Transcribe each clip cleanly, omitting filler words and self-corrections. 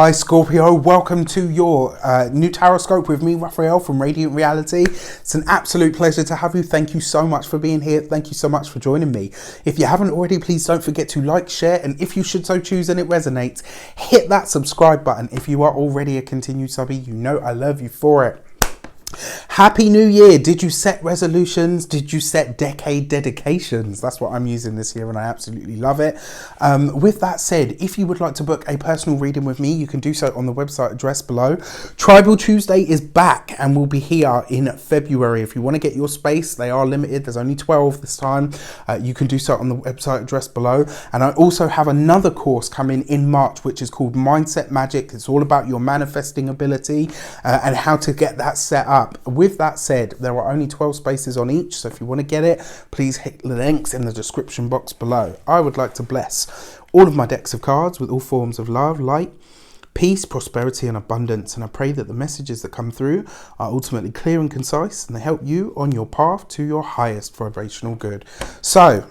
Hi Scorpio, welcome to your new tarot scope with me, Raphael from Radiant Reality. It's an absolute pleasure to have you. Thank you so much for being here. Thank you so much for joining me. If you haven't already, please don't forget to like, share, and if you should so choose and it resonates, hit that subscribe button. If you are already a continued subby, you know I love you for it. Happy New Year. Did you set resolutions? Did you set decade dedications? That's what I'm using this year and I absolutely love it. With that said, if you would like to book a personal reading with me, you can do so on the website address below. Tribal Tuesday is back and will be here in February. If you want to get your space, they are limited. There's only 12 this time. You can do so on the website address below. And I also have another course coming in March, which is called Mindset Magic. It's all about your manifesting ability and how to get that set up. With that said, there are only 12 spaces on each, so if you want to get it, please hit the links in the description box below. I would like to bless all of my decks of cards with all forms of love, light, peace, prosperity and abundance, and I pray that the messages that come through are ultimately clear and concise and they help you on your path to your highest vibrational good. So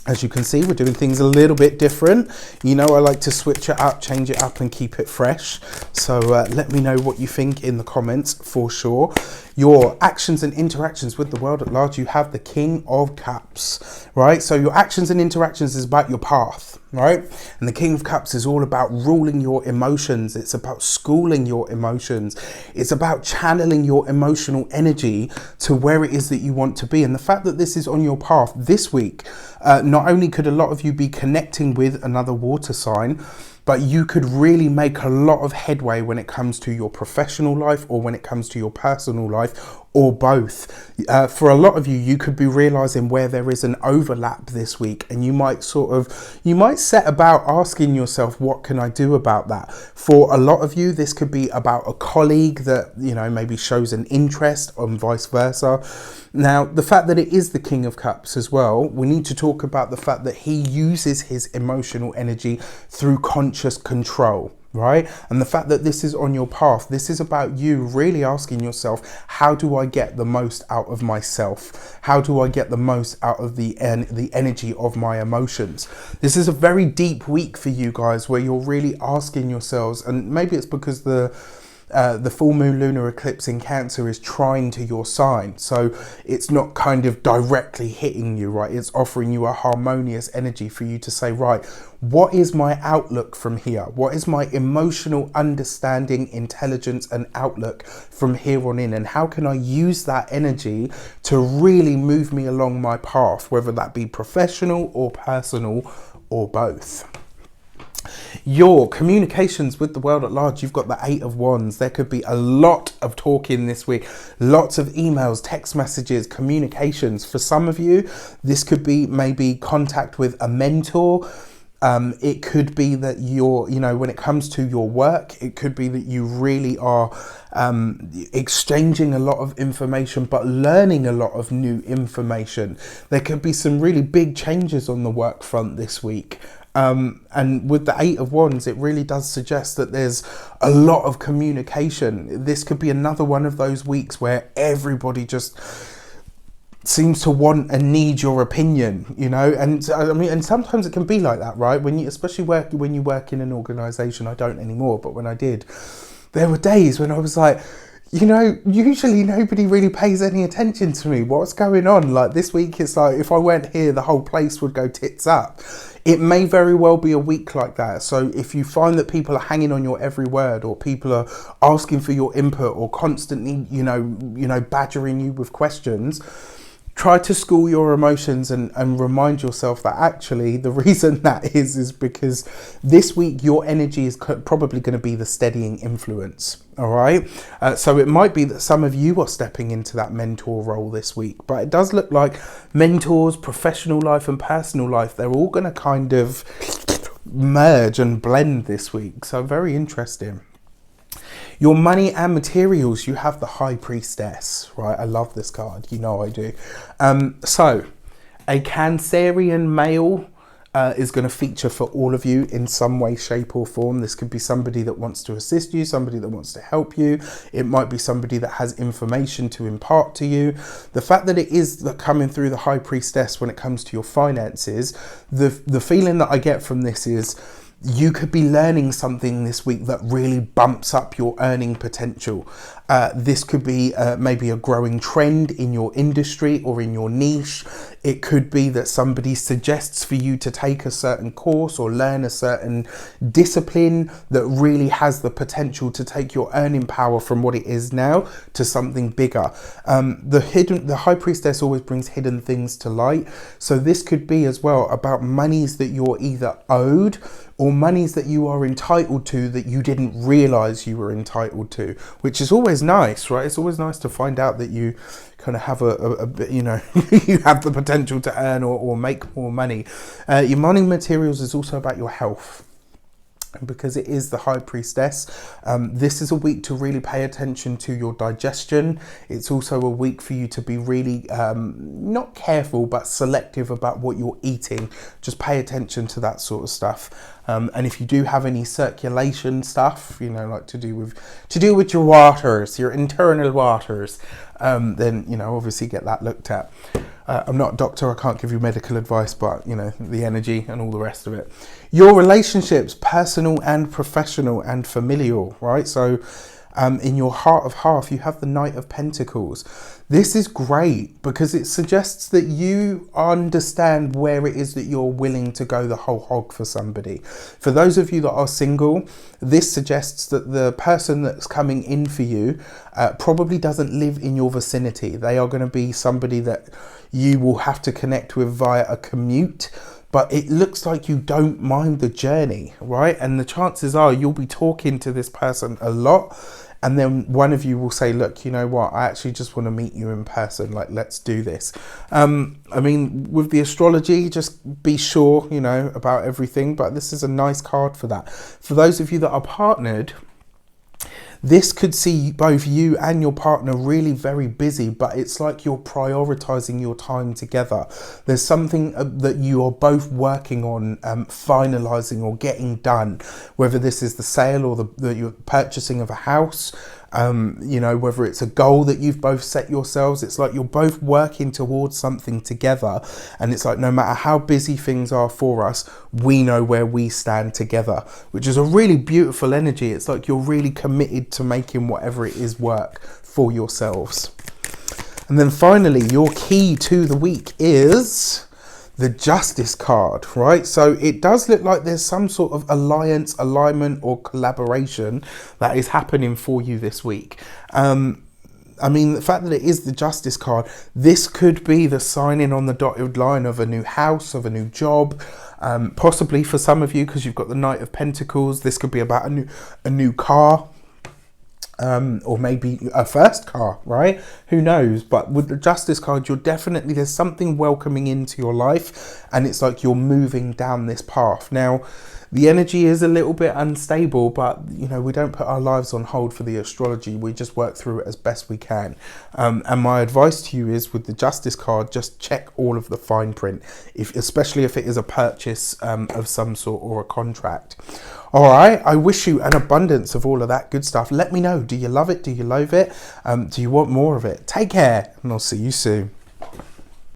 as you can see, we're doing things a little bit different. You know, I like to switch it up, change it up and keep it fresh. So let me know what you think in the comments for sure. Your actions and interactions with the world at large, you have the King of Cups, right? So your actions and interactions is about your path, right? And the King of Cups is all about ruling your emotions. It's about schooling your emotions. It's about channeling your emotional energy to where it is that you want to be. And the fact that this is on your path this week, not only could a lot of you be connecting with another water sign, but you could really make a lot of headway when it comes to your professional life or when it comes to your personal life, or both. For a lot of you, you could be realizing where there is an overlap this week, and you might set about asking yourself, what can I do about that? For a lot of you, this could be about a colleague that, you know, maybe shows an interest, and vice versa. Now, the fact that it is the King of Cups as well, we need to talk about the fact that he uses his emotional energy through conscious control, right? And the fact that this is on your path, this is about you really asking yourself, how do I get the most out of myself? How do I get the most out of the energy of my emotions? This is a very deep week for you guys where you're really asking yourselves, and maybe it's because the full moon lunar eclipse in Cancer is trine to your sign, so it's not kind of directly hitting you, right? It's offering you a harmonious energy for you to say, right, what is my outlook from here? What is my emotional understanding, intelligence and outlook from here on in? And how can I use that energy to really move me along my path, whether that be professional or personal or both? Your communications with the world at large, you've got the 8 of Wands. There could be a lot of talking this week, lots of emails, text messages, communications. For some of you, this could be maybe contact with a mentor. It could be that you're, you know, when it comes to your work, it could be that you really are exchanging a lot of information, but learning a lot of new information. There could be some really big changes on the work front this week. And with the 8 of Wands, it really does suggest that there's a lot of communication. This could be another one of those weeks where everybody just seems to want and need your opinion, you know. And I mean, and sometimes it can be like that, right? When you, especially when you work in an organization. I don't anymore, but when I did, there were days when I was like, you know, usually nobody really pays any attention to me. What's going on? Like this week, it's like if I went here, the whole place would go tits up. It may very well be a week like that. So if you find that people are hanging on your every word, or people are asking for your input, or constantly, you know, badgering you with questions, try to school your emotions and remind yourself that actually the reason that is because this week your energy is probably going to be the steadying influence. All right. So it might be that some of you are stepping into that mentor role this week, but it does look like mentors, professional life and personal life, they're all going to kind of merge and blend this week. So very interesting. Your money and materials, you have the High Priestess, right? I love this card, you know I do. So a Cancerian male is going to feature for all of you in some way, shape or form. This could be somebody that wants to assist you, somebody that wants to help you. It might be somebody that has information to impart to you. The fact that it is coming through the High Priestess when it comes to your finances, the feeling that I get from this is You could be learning something this week that really bumps up your earning potential. This could be maybe a growing trend in your industry or in your niche. It could be that somebody suggests for you to take a certain course or learn a certain discipline that really has the potential to take your earning power from what it is now to something bigger. The High Priestess always brings hidden things to light. So this could be as well about monies that you're either owed or monies that you are entitled to that you didn't realize you were entitled to, which is always nice, right? It's always nice to find out that you kind of have a bit, you know, you have the potential to earn or make more money. Your money materials is also about your health. Because it is the High Priestess, this is a week to really pay attention to your digestion. It's also a week for you to be really not careful but selective about what you're eating. Just pay attention to that sort of stuff. And if you do have any circulation stuff, you know, like to do with your waters, your internal waters, then, you know, obviously get that looked at. I'm not a doctor, I can't give you medical advice, but, you know, the energy and all the rest of it. Your relationships, personal and professional and familial, right? So in your heart of hearth, you have the Knight of Pentacles. This is great because it suggests that you understand where it is that you're willing to go the whole hog for somebody. For those of you that are single, this suggests that the person that's coming in for you probably doesn't live in your vicinity. They are going to be somebody that you will have to connect with via a commute. But it looks like you don't mind the journey, right? And the chances are you'll be talking to this person a lot. And then one of you will say, look, you know what? I actually just want to meet you in person. Like, let's do this. I mean, with the astrology, just be sure, you know, about everything. But this is a nice card for that. For those of you that are partnered, this could see both you and your partner really very busy, but it's like you're prioritizing your time together. There's something that you are both working on, finalizing or getting done, whether this is the sale or the purchasing of a house. You know, whether it's a goal that you've both set yourselves, it's like you're both working towards something together. And it's like, no matter how busy things are for us, we know where we stand together, which is a really beautiful energy. It's like you're really committed to making whatever it is work for yourselves. And then finally, your key to the week is the Justice card, right? So it does look like there's some sort of alliance, alignment, or collaboration that is happening for you this week. I mean, the fact that it is the Justice card, this could be the signing on the dotted line of a new house, of a new job, possibly for some of you, because you've got the Knight of Pentacles. This could be about a new car. Or maybe a first car, right? Who knows? But with the Justice card, there's something welcoming into your life, and it's like you're moving down this path. Now, the energy is a little bit unstable, but, you know, we don't put our lives on hold for the astrology. We just work through it as best we can. And my advice to you is with the Justice card, just check all of the fine print, especially if it is a purchase of some sort or a contract. All right, I wish you an abundance of all of that good stuff. Let me know. Do you love it? Do you loathe it? Do you want more of it? Take care, and I'll see you soon.